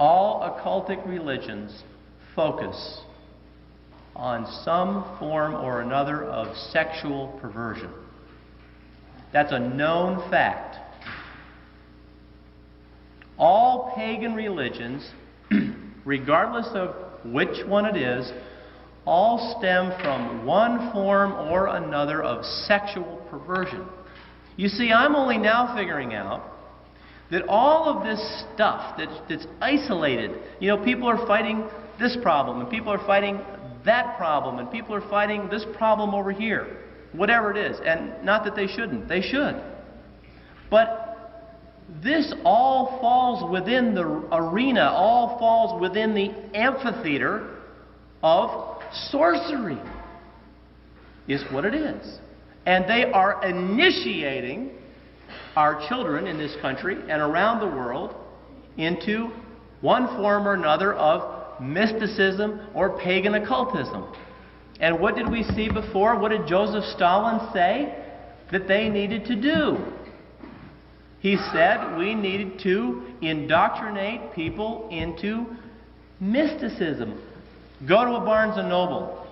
all occultic religions focus on some form or another of sexual perversion. That's a known fact. All pagan religions, regardless of which one it is, all stem from one form or another of sexual perversion. You see, I'm only now figuring out that all of this stuff that's isolated, people are fighting this problem, and people are fighting that problem, and people are fighting this problem over here, whatever it is. And not that they shouldn't, they should. But this all falls within the arena, all falls within the amphitheater of sorcery, is what it is. And they are initiating our children in this country and around the world into one form or another of mysticism or pagan occultism. And what did we see before? What did Joseph Stalin say that they needed to do? He said we needed to indoctrinate people into mysticism. Go to a Barnes & Noble.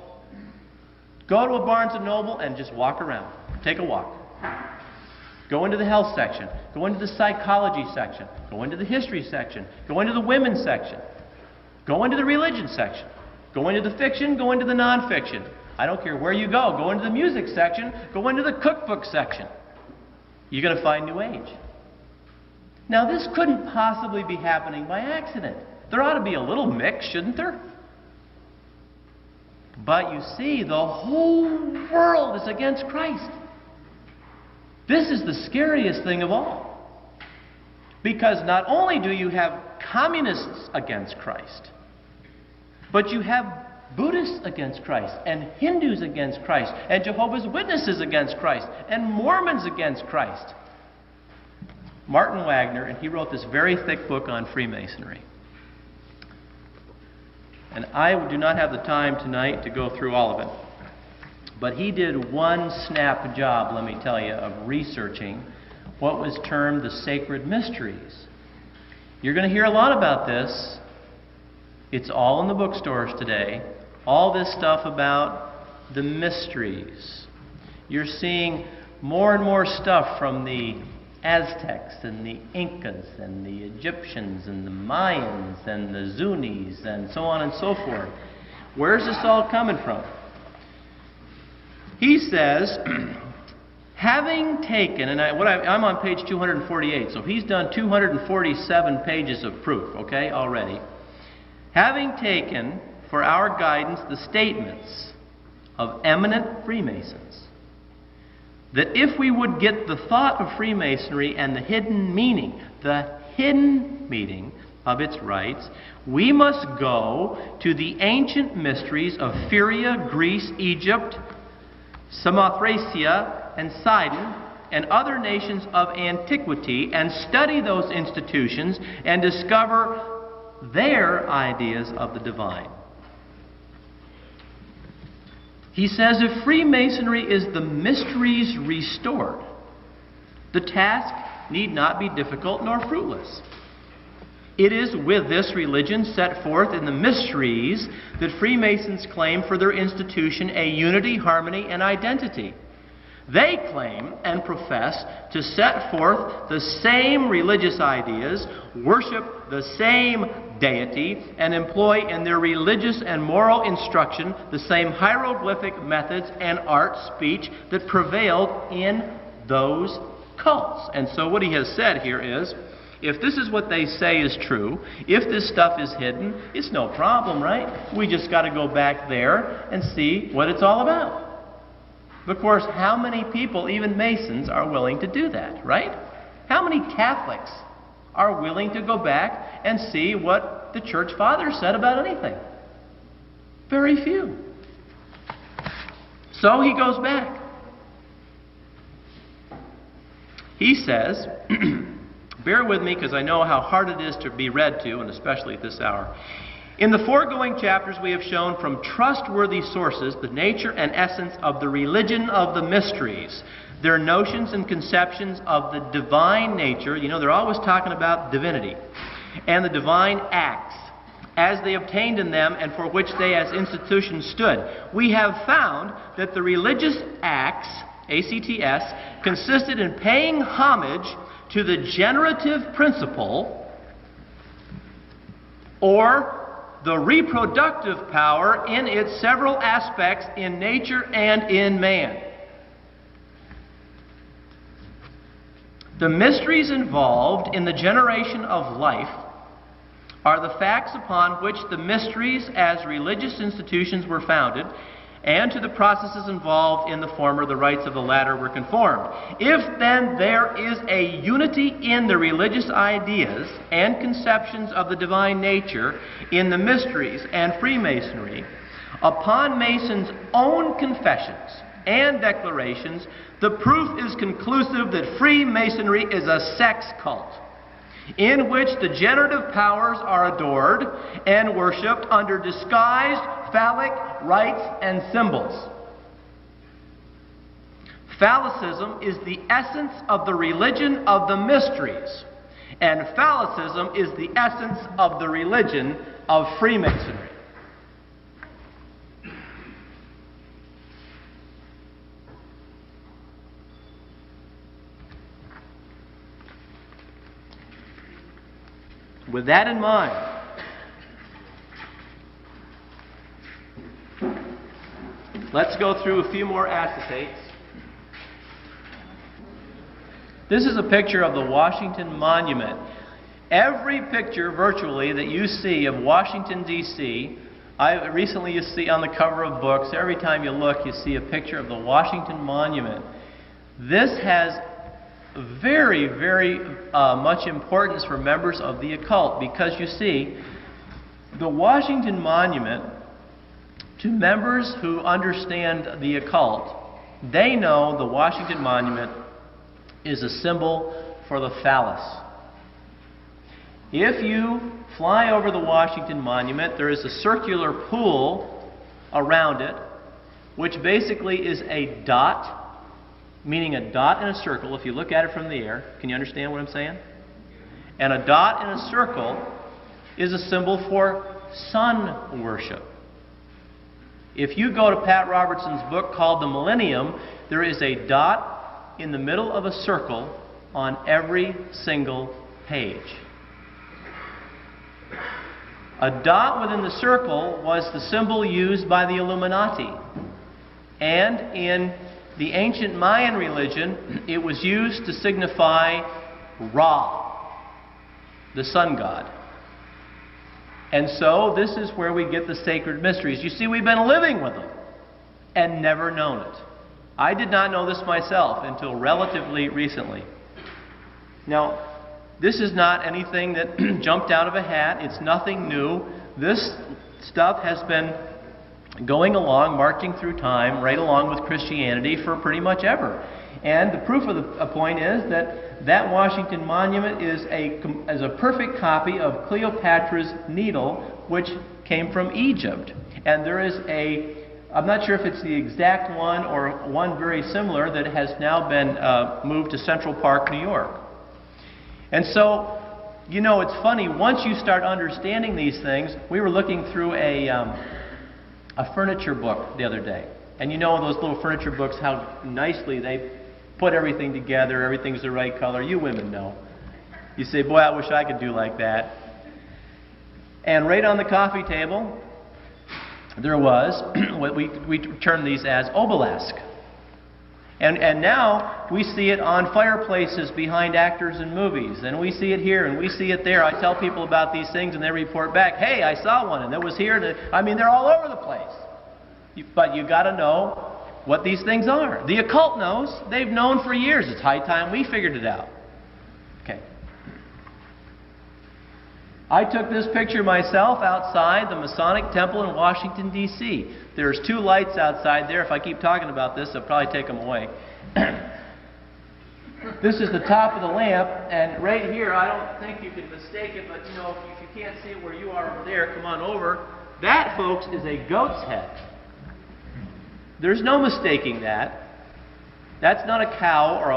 Go to a Barnes & Noble and just walk around. Take a walk. Go into the health section. Go into the psychology section. Go into the history section. Go into the women's section. Go into the religion section. Go into the fiction. Go into the nonfiction. I don't care where you go. Go into the music section. Go into the cookbook section. You're going to find New Age. Now, this couldn't possibly be happening by accident. There ought to be a little mix, shouldn't there? But you see, the whole world is against Christ. This is the scariest thing of all. Because not only do you have communists against Christ, but you have Buddhists against Christ, and Hindus against Christ, and Jehovah's Witnesses against Christ, and Mormons against Christ. Martin Wagner, and he wrote this very thick book on Freemasonry. And I do not have the time tonight to go through all of it. But he did one snap job, let me tell you, of researching what was termed the sacred mysteries. You're going to hear a lot about this. It's all in the bookstores today. All this stuff about the mysteries. You're seeing more and more stuff from the Aztecs and the Incas and the Egyptians and the Mayans and the Zunis and so on and so forth. Where's this all coming from? He says, having taken, and I'm on page 248, so he's done 247 pages of proof, okay, already. Having taken for our guidance the statements of eminent Freemasons, that if we would get the thought of Freemasonry and the hidden meaning of its rites, we must go to the ancient mysteries of Syria, Greece, Egypt, Samothracia, and Sidon, and other nations of antiquity, and study those institutions and discover their ideas of the divine. He says if Freemasonry is the mysteries restored, the task need not be difficult nor fruitless. It is with this religion set forth in the mysteries that Freemasons claim for their institution a unity, harmony, and identity. They claim and profess to set forth the same religious ideas, worship the same deity, and employ in their religious and moral instruction the same hieroglyphic methods and art speech that prevailed in those cults. And so what he has said here is, if this is what they say is true, if this stuff is hidden, it's no problem, right? We just got to go back there and see what it's all about. Of course, how many people, even Masons, are willing to do that, right? How many Catholics are willing to go back and see what the Church Fathers said about anything? Very few. So he goes back. He says, bear with me because I know how hard it is to be read to, and especially at this hour. In the foregoing chapters, we have shown from trustworthy sources the nature and essence of the religion of the mysteries, their notions and conceptions of the divine nature. You know, they're always talking about divinity. and the divine acts, as they obtained in them and for which they as institutions stood. We have found that the religious acts, ACTS, consisted in paying homage to the generative principle or the reproductive power in its several aspects in nature and in man. The mysteries involved in the generation of life are the facts upon which the mysteries as religious institutions were founded, and to the processes involved in the former, the rites of the latter were conformed. If then there is a unity in the religious ideas and conceptions of the divine nature in the mysteries and Freemasonry, upon Masons' own confessions and declarations, the proof is conclusive that Freemasonry is a sex cult, in which the generative powers are adored and worshipped under disguised phallic rites and symbols. Phallicism is the essence of the religion of the mysteries, and phallicism is the essence of the religion of Freemasonry. With that in mind, let's go through a few more acetates. This is a picture of the Washington Monument. Every picture, virtually, that you see of Washington, D.C., recently you see on the cover of books, every time you look, you see a picture of the Washington Monument. This has very, very much importance for members of the occult, because you see, the Washington Monument, to members who understand the occult, they know the Washington Monument is a symbol for the phallus. If you fly over the Washington Monument, there is a circular pool around it, which basically is a dot, meaning a dot in a circle. If you look at it from the air, can you understand what I'm saying? And a dot in a circle is a symbol for sun worship. If you go to Pat Robertson's book called The Millennium, there is a dot in the middle of a circle on every single page. A dot within the circle was the symbol used by the Illuminati. And in the ancient Mayan religion, it was used to signify Ra, the sun god. And so this is where we get the sacred mysteries. You see, we've been living with them and never known it. I did not know this myself until relatively recently. Now, this is not anything that jumped out of a hat. It's nothing new. This stuff has been going along, marching through time, right along with Christianity for pretty much ever. And the proof of the point is that Washington Monument is a perfect copy of Cleopatra's Needle, which came from Egypt. And there is I'm not sure if it's the exact one or one very similar that has now been moved to Central Park, New York. And so, you know, it's funny, once you start understanding these things, we were looking through a furniture book the other day. And you know those little furniture books, how nicely they put everything together, everything's the right color. You women know. You say, boy, I wish I could do like that. And right on the coffee table, there was what we term these as obelisk. And now we see it on fireplaces behind actors in movies. And we see it here and we see it there. I tell people about these things and they report back, hey, I saw one and it was here. I mean, they're all over the place. But you got to know what these things are. The occult knows. They've known for years. It's high time we figured it out. Okay. I took this picture myself outside the Masonic Temple in Washington, D.C. There's 2 lights outside there. If I keep talking about this, I'll probably take them away. This is the top of the lamp, and right here, I don't think you can mistake it, but you know, if you can't see it where you are over there, come on over. That, folks, is a goat's head. There's no mistaking that. That's not a cow or a